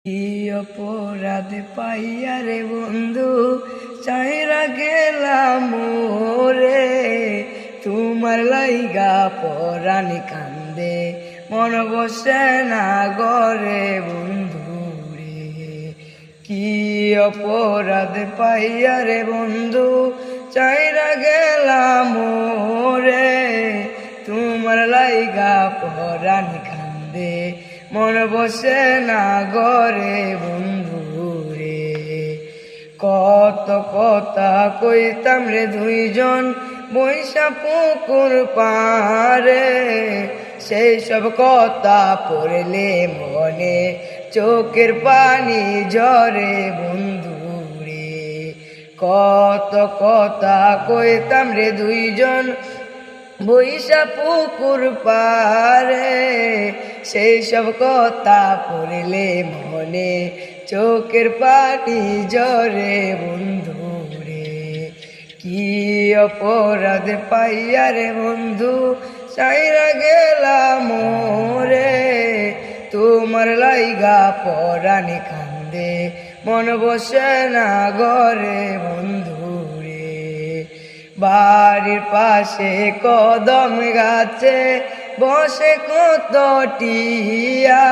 কি অপরাধ পাইয়া রে বন্ধু চাইরা গেলাম মোরে, তোমার লাইগা পরানি কান্দে মন বসে না গরে বন্ধু রে। কি অপরাধ পাইয়া রে বন্ধু চাইরা গেলাম মোরে, তোমার লাইগা পরানি কান্দে মন বসে না গরে বন্ধু রে। কত কথা কইতাম রে দুইজন বৈশা পুকুর পারে, সেই সব কথা পড়লে মনে চোখের পানি ঝরে বন্ধু রে। কত কথা কইতাম রে দুইজন বৈশা পুকুর পারে, সেই সব কথা পড়লে মনে চোখের পানি ঝরে বন্ধু রে। কি অপরাধ পাইয়া রে বন্ধু চাইরা গেলাম মোরে, তোমার লাইগা পরানি কান্দে মন বসে না গরে বন্ধু রে। বাড়ির পাশে কদম গাছে বসে কত টিয়া,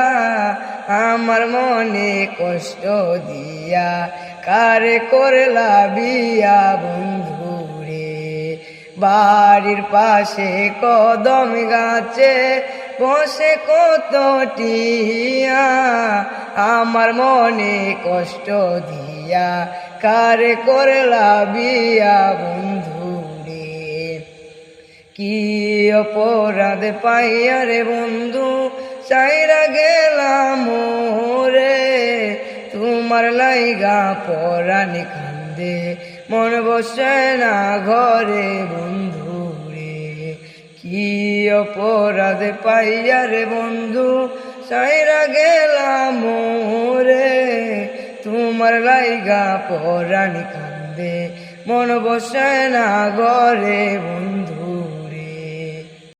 আমার মনে কষ্ট দিয়া কারে করলা বিয়া বন্ধু রে। বাড়ির পাশে কদম গাছে বসে কত টিয়া, আমার মনে কষ্ট দিয়া কারে করলা বিয়া বন্ধু রে। কি অপরাধ পাইয়া রে বন্ধু চাইরা গেলাম মোরে, তোমার লাইগা পরানি কান্দে মন বসে না ঘরে বন্ধু রে। কি অপরাধ পাইয়া রে বন্ধু চাইরা গেলাম মোরে, তোমার লাইগা পরানি কান্দে মন বসে না ঘরে বন্ধু।